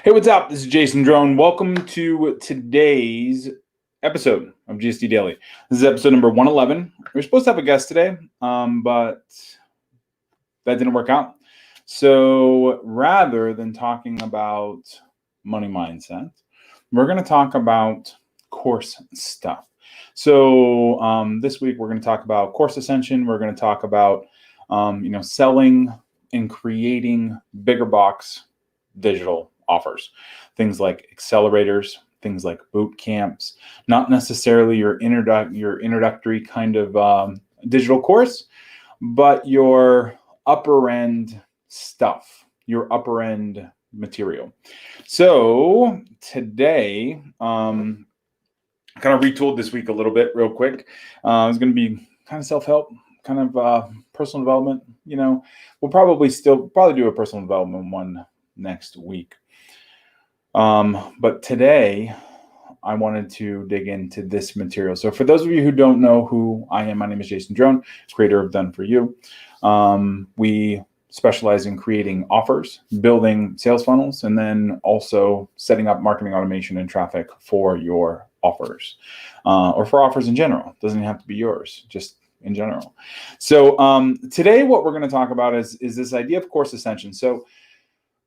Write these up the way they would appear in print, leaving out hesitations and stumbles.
Hey, what's up? This is Jason Drone. Welcome to today's episode of GSD Daily. This is episode number 111. We were supposed to have a guest today, but that didn't work out. So rather than talking about money mindset, we're going to talk about course stuff. So this week we're going to talk about course ascension. We're going to talk about selling and creating bigger box digital offers, things like accelerators, things like boot camps, not necessarily your introductory kind of digital course, but your upper end stuff, your upper end material. So today, kind of retooled this week a little bit real quick. It's going to be kind of self-help, kind of personal development. We'll probably do a personal development one next week. But today I wanted to dig into this material. So for those of you who don't know who I am, my name is Jason Drone, creator of Done For You. We specialize in creating offers, building sales funnels, and then also setting up marketing automation and traffic for your offers, or for offers in general. It doesn't have to be yours, just in general. So today what we're going to talk about is this idea of course ascension.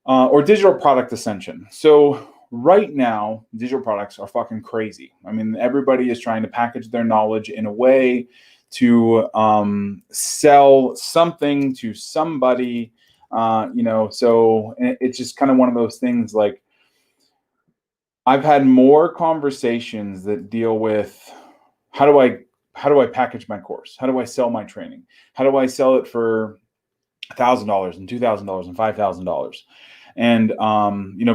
Or digital product ascension. So right now, digital products are fucking crazy. I mean, everybody is trying to package their knowledge in a way to sell something to somebody, so it's just kind of one of those things. Like, I've had more conversations that deal with how do I package my course? How do I sell my training? How do I sell it for $1,000 and $2,000 and $5,000? And,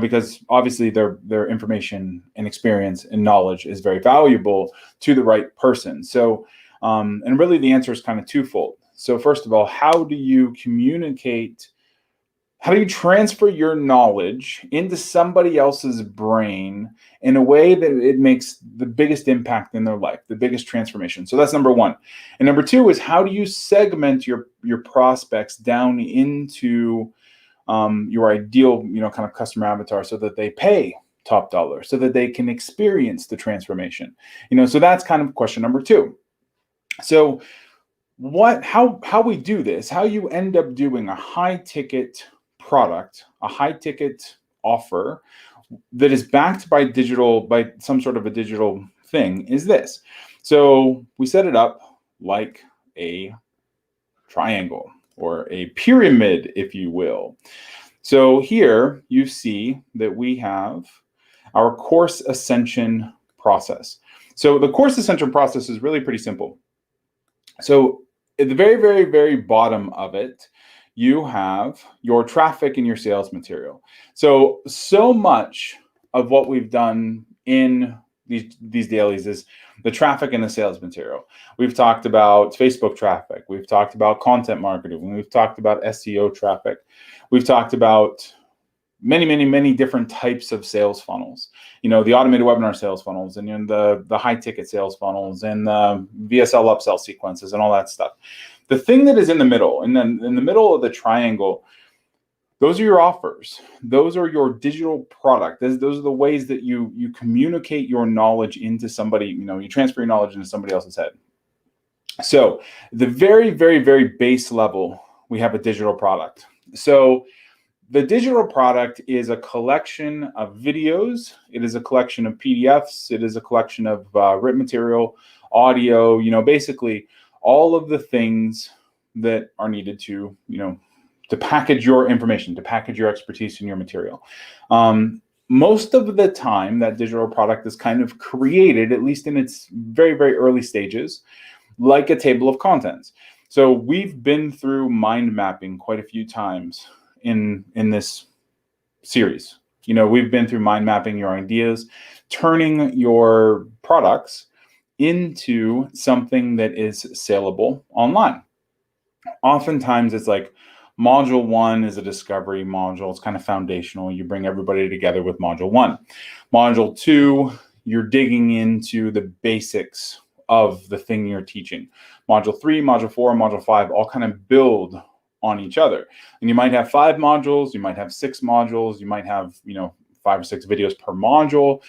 because obviously their information and experience and knowledge is very valuable to the right person. So, and really the answer is kind of twofold. So first of all, how do you transfer your knowledge into somebody else's brain in a way that it makes the biggest impact in their life, the biggest transformation? So that's number one. And number two is, how do you segment your prospects down into your ideal, kind of customer avatar, so that they pay top dollar, so that they can experience the transformation. So that's kind of question number two. So how we do this, how you end up doing a high ticket product, a high ticket offer that is backed by some sort of a digital thing, is this. So we set it up like a triangle, or a pyramid, if you will. So here you see that we have our course ascension process. So the course ascension process is really pretty simple. So at the very, very, very bottom of it, you have your traffic and your sales material. So much of what we've done in these dailies is the traffic and the sales material. We've talked about Facebook traffic. We've talked about content marketing. We've talked about SEO traffic. We've talked about many, many, many different types of sales funnels. The automated webinar sales funnels, and the high ticket sales funnels, and the VSL upsell sequences, and all that stuff. The thing that is in the middle, and then in the middle of the triangle, those are your offers. Those are your digital product. Those are the ways that you communicate your knowledge into somebody, you transfer your knowledge into somebody else's head. So the very, very, very base level, we have a digital product. So the digital product is a collection of videos. It is a collection of PDFs. It is a collection of written material, audio, basically all of the things that are needed to package your information, to package your expertise and your material. Most of the time, that digital product is kind of created, at least in its very, very early stages, like a table of contents. So we've been through mind mapping quite a few times in this series. We've been through mind mapping your ideas, turning your products into something that is saleable online. Oftentimes it's like, Module 1 is a discovery module. It's kind of foundational. You bring everybody together with Module 1. Module 2, you're digging into the basics of the thing you're teaching. Module 3, Module 4, Module 5 all kind of build on each other. And you might have 5 modules, you might have 6 modules, you might have, 5 or 6 videos per module.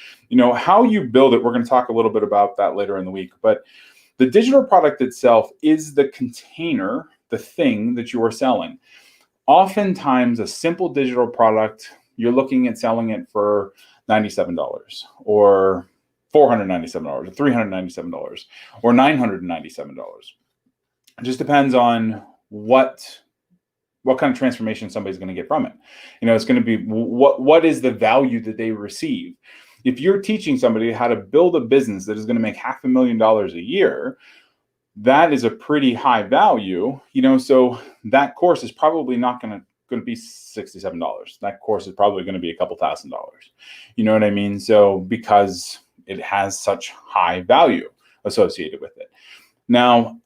How you build it, we're going to talk a little bit about that later in the week. But the digital product itself is the container, the thing that you are selling. Oftentimes, a simple digital product, you're looking at selling it for $97 or $497 or $397 or $997. It just depends on what kind of transformation somebody's going to get from it. It's going to be what is the value that they receive. If you're teaching somebody how to build a business that is going to make $500,000 a year, that is a pretty high value, so that course is probably not going to be $67. That course is probably going to be a couple $1,000. You know what I mean? So because it has such high value associated with it. Now,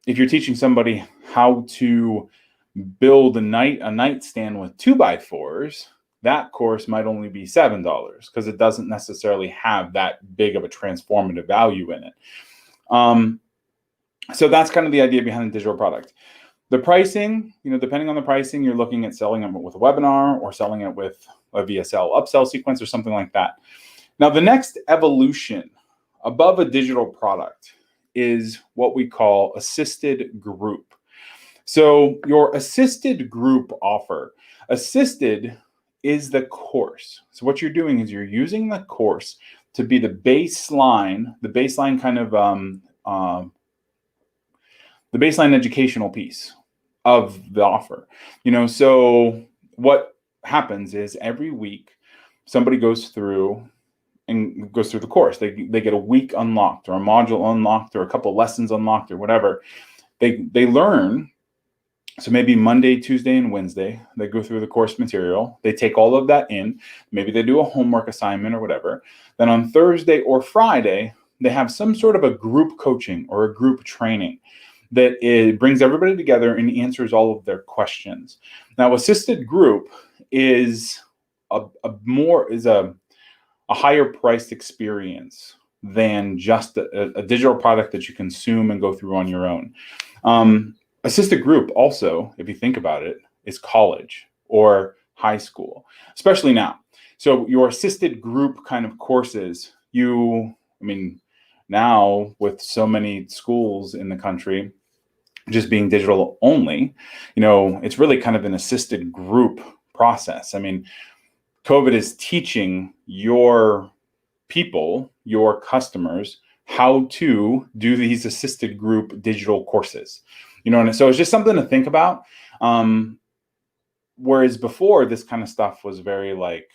if you're teaching somebody how to build a nightstand with 2x4s, that course might only be $7 because it doesn't necessarily have that big of a transformative value in it. So that's kind of the idea behind the digital product. The pricing, depending on the pricing, you're looking at selling it with a webinar or selling it with a VSL upsell sequence or something like that. Now, the next evolution above a digital product is what we call assisted group. So your assisted group offer, assisted is the course. So what you're doing is you're using the course to be the baseline kind of the baseline educational piece of the offer. So what happens is every week somebody goes through the course. They get a week unlocked or a module unlocked or a couple lessons unlocked or whatever. They learn. So maybe Monday, Tuesday, and Wednesday, they go through the course material. They take all of that in. Maybe they do a homework assignment or whatever. Then on Thursday or Friday, they have some sort of a group coaching or a group training that it brings everybody together and answers all of their questions. Now, assisted group is a higher priced experience than just a digital product that you consume and go through on your own. Assisted group also, if you think about it, is college or high school, especially now. So your assisted group kind of courses, now with so many schools in the country just being digital only, it's really kind of an assisted group process. COVID is teaching your people, your customers, how to do these assisted group digital courses. And so it's just something to think about. Whereas before, this kind of stuff was very it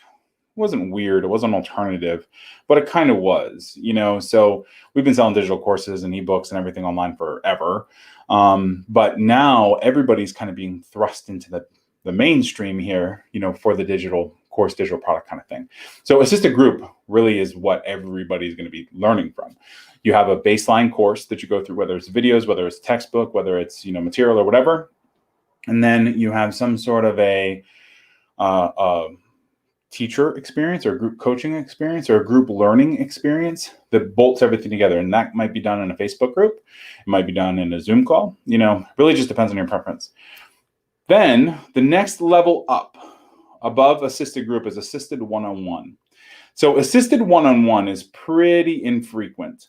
wasn't weird, it wasn't alternative, but it kind of was, So we've been selling digital courses and ebooks and everything online forever. But now everybody's kind of being thrust into the mainstream here, for the digital course, digital product kind of thing. So assisted group really is what everybody's going to be learning from. You have a baseline course that you go through, whether it's videos, whether it's textbook, whether it's, material or whatever. And then you have some sort of a teacher experience or group coaching experience or a group learning experience that bolts everything together. And that might be done in a Facebook group. It might be done in a Zoom call, really just depends on your preference. Then the next level up above assisted group is assisted one-on-one. So assisted one-on-one is pretty infrequent.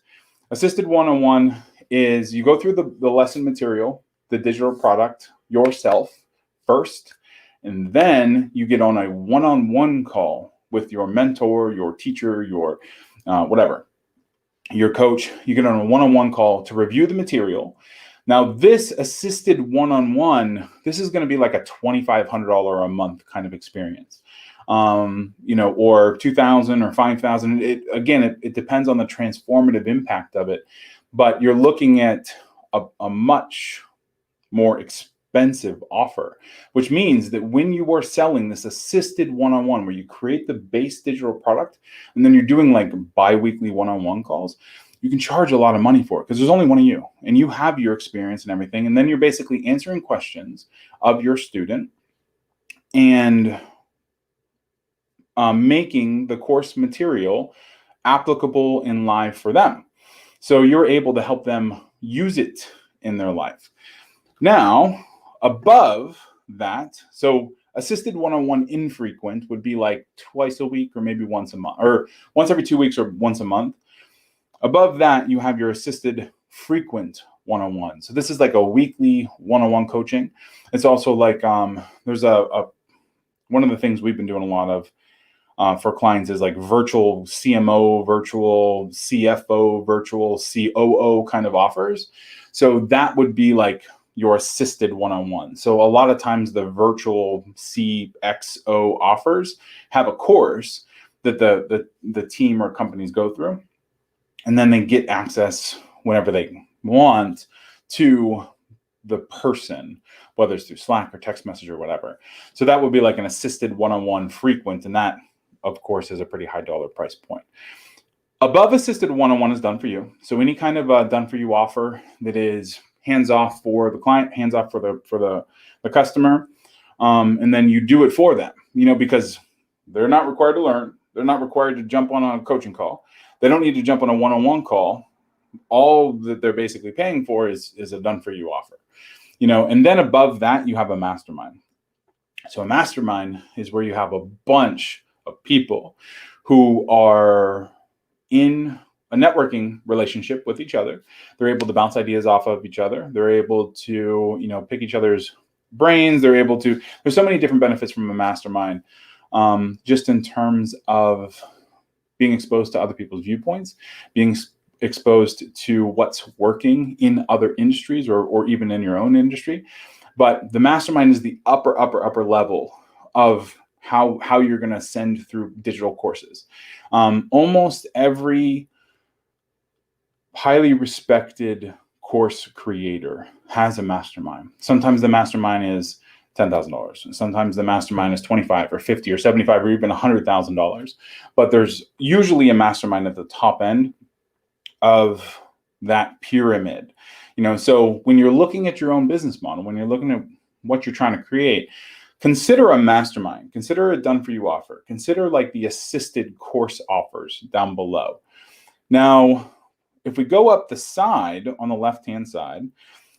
Assisted one-on-one is you go through the lesson material, the digital product yourself first, and then you get on a one-on-one call with your mentor, your teacher, your whatever, your coach. You get on a one-on-one call to review the material. Now, this assisted one-on-one, this is going to be like a $2,500 a month kind of experience, or $2,000 or $5,000. It depends on the transformative impact of it, but you're looking at a much more expensive offer, which means that when you are selling this assisted one-on-one, where you create the base digital product, and then you're doing like bi-weekly one-on-one calls, you can charge a lot of money for it because there's only one of you and you have your experience and everything. And then you're basically answering questions of your student and making the course material applicable in life for them. So you're able to help them use it in their life. Now, above that, so Assisted one-on-one infrequent would be like twice a week or maybe once a month, or once every 2 weeks or once a month. Above that, you have your assisted frequent one-on-one. So this is like a weekly one-on-one coaching. It's also like there's a one of the things we've been doing a lot of for clients is like virtual CMO, virtual CFO, virtual COO kind of offers. So that would be like your assisted one-on-one. So a lot of times the virtual CXO offers have a course that the team or companies go through, and then they get access whenever they want to the person, whether it's through Slack or text message or whatever. So that would be like an assisted one-on-one frequent, and that, of course, is a pretty high dollar price point. Above assisted one-on-one is done for you. So any kind of done for you offer that is hands off for the client, hands off for the customer, and then you do it for them. Because they're not required to learn, they're not required to jump on a coaching call, they don't need to jump on a one-on-one call. All that they're basically paying for is a done for you offer. And then above that, you have a mastermind. So a mastermind is where you have a bunch of people who are in a networking relationship with each other. They're able to bounce ideas off of each other. They're able to, pick each other's brains. There's so many different benefits from a mastermind, just in terms of being exposed to other people's viewpoints, being exposed to what's working in other industries or even in your own industry. But the mastermind is the upper level of how you're going to send through digital courses. Almost every highly respected course creator has a mastermind. Sometimes the mastermind is $10,000. Sometimes the mastermind is $25,000 or $50,000 or $75,000 or even $100,000. But there's usually a mastermind at the top end of that pyramid. So when you're looking at your own business model, when you're looking at what you're trying to create, consider a mastermind, consider a done for you offer, consider like the assisted course offers down below. Now, if we go up the side on the left-hand side,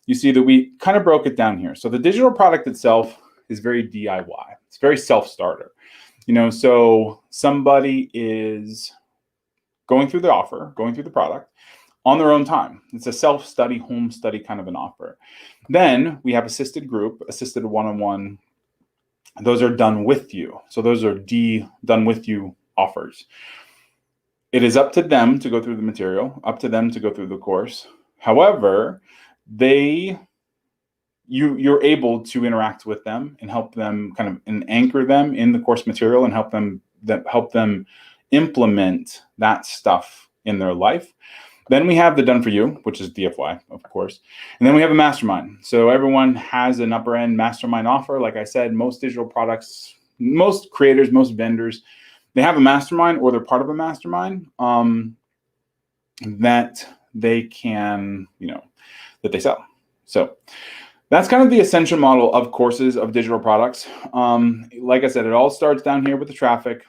you see that we kind of broke it down here. So the digital product itself is very DIY. It's very self-starter. So somebody is going through the offer, going through the product on their own time. It's a self-study, home study kind of an offer. Then we have assisted group, assisted one-on-one. Those are done with you. So those are done with you offers. It is up to them to go through the material, up to them to go through the course. However, you're able to interact with them and help them and anchor them in the course material and help them implement that stuff in their life. Then we have the done for you, which is DFY, of course. And then we have a mastermind. So everyone has an upper end mastermind offer. Like I said, most digital products, most creators, most vendors, they have a mastermind or they're part of a mastermind that they can, that they sell. So that's kind of the essential model of courses of digital products. Like I said, it all starts down here with the traffic,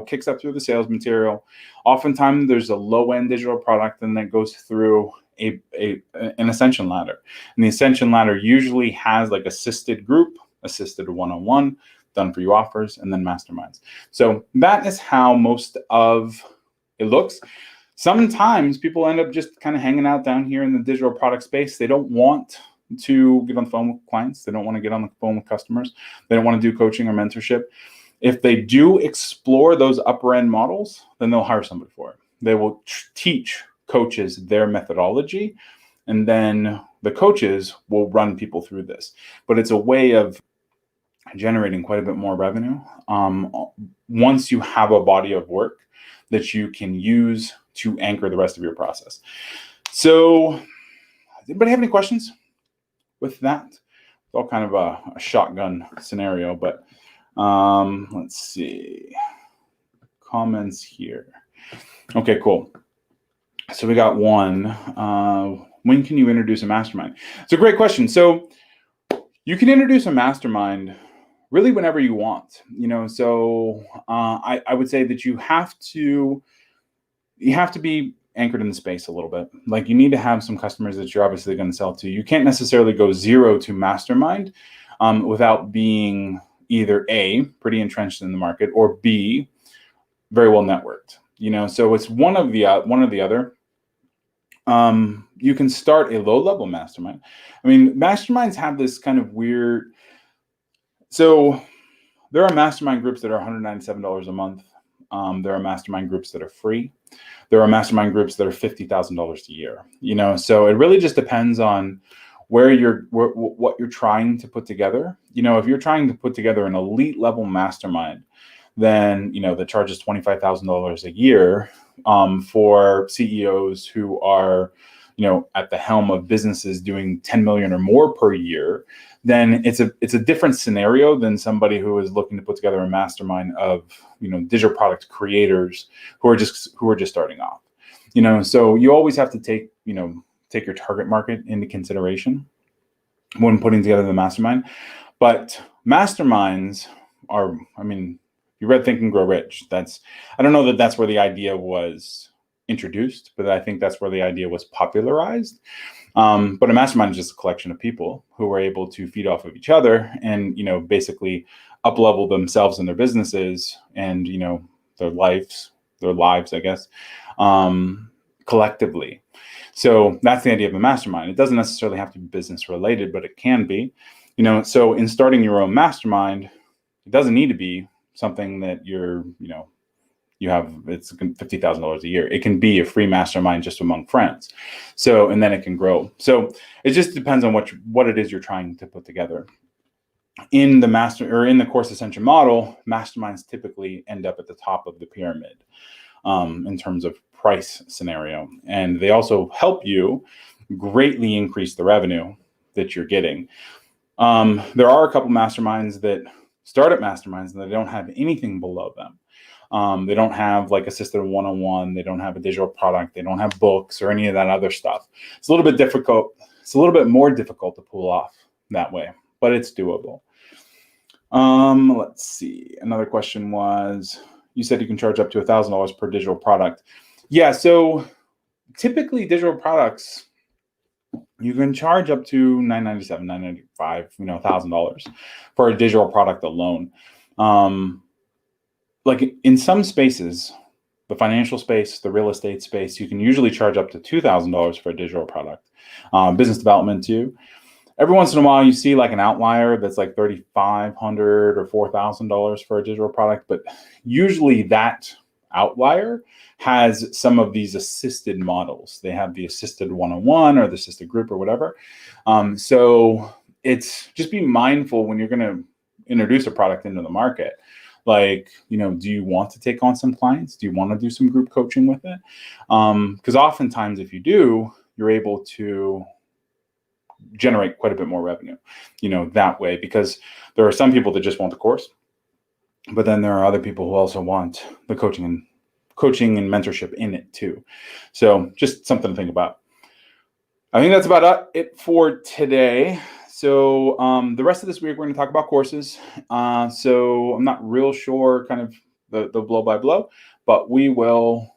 kicks up through the sales material. Oftentimes there's a low end digital product and then goes through an ascension ladder. And the ascension ladder usually has like assisted group, assisted one-on-one, done for you offers, and then masterminds. So that is how most of it looks. Sometimes people end up just kind of hanging out down here in the digital product space. They don't want to get on the phone with clients. They don't want to get on the phone with customers. They don't want to do coaching or mentorship. If they do explore those upper end models, then they'll hire somebody for it. They will teach coaches their methodology, and then the coaches will run people through this. But it's a way of generating quite a bit more revenue once you have a body of work that you can use to anchor the rest of your process. So, does anybody have any questions with that? It's all kind of a shotgun scenario, but let's see. Comments here. Okay, cool. So we got one. When can you introduce a mastermind? It's a great question. So you can introduce a mastermind really whenever you want. So I would say that you have to be anchored in the space a little bit. Like you need to have some customers that you're obviously going to sell to. You can't necessarily go zero to mastermind without being either A, pretty entrenched in the market, or B, very well networked. So it's one or the other. You can start a low-level mastermind. I mean, masterminds have this kind of weird. So there are mastermind groups that are $197 a month. There are mastermind groups that are free. There are mastermind groups that are $50,000 a year. So it really just depends on what you're trying to put together. If you're trying to put together an elite level mastermind, then that charges $25,000 a year for CEOs who are at the helm of businesses doing 10 million or more per year. Then it's a different scenario than somebody who is looking to put together a mastermind of digital product creators who are just starting off. So you always have to take your target market into consideration when putting together the mastermind. But masterminds are, you read Think and Grow Rich. I don't know that's where the idea was introduced, but I think that's where the idea was popularized. But a mastermind is just a collection of people who are able to feed off of each other and, basically up-level themselves and their businesses and, their lives, I guess, collectively. So that's the idea of a mastermind. It doesn't necessarily have to be business related, but it can be. So in starting your own mastermind, it doesn't need to be something that you have, it's $50,000 a year. It can be a free mastermind just among friends. So, and then it can grow. So it just depends on what it is you're trying to put together. In the Course Ascension model, masterminds typically end up at the top of the pyramid in terms of price scenario. And they also help you greatly increase the revenue that you're getting. There are a couple masterminds that startup masterminds and they don't have anything below them. They don't have like assisted one-on-one. They don't have a digital product. They don't have books or any of that other stuff. It's a little bit difficult. It's a little bit more difficult to pull off that way, but it's doable. Let's see. Another question was, you said you can charge up to $1,000 per digital product. Yeah. So typically digital products, you can charge up to $997, $995, $1,000 for a digital product alone. Like in some spaces, the financial space, the real estate space, you can usually charge up to $2,000 for a digital product. Business development too. Every once in a while, you see like an outlier that's like $3,500 or $4,000 for a digital product, but usually that outlier has some of these assisted models. They have the assisted one-on-one or the assisted group or whatever. So it's just be mindful when you're going to introduce a product into the market. Like, do you want to take on some clients? Do you want to do some group coaching with it? Because oftentimes if you do, you're able to generate quite a bit more revenue, that way, because there are some people that just want the course, but then there are other people who also want the coaching and mentorship in it too. So just something to think about. I think that's about it for today. So the rest of this week, we're going to talk about courses. So I'm not real sure kind of the blow by blow, but we will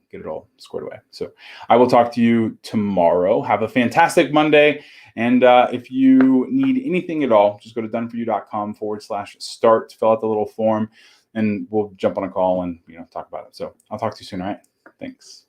get it all squared away. So I will talk to you tomorrow. Have a fantastic Monday. And if you need anything at all, just go to doneforyou.com/start, fill out the little form, and we'll jump on a call and talk about it. So I'll talk to you soon. All right. Thanks.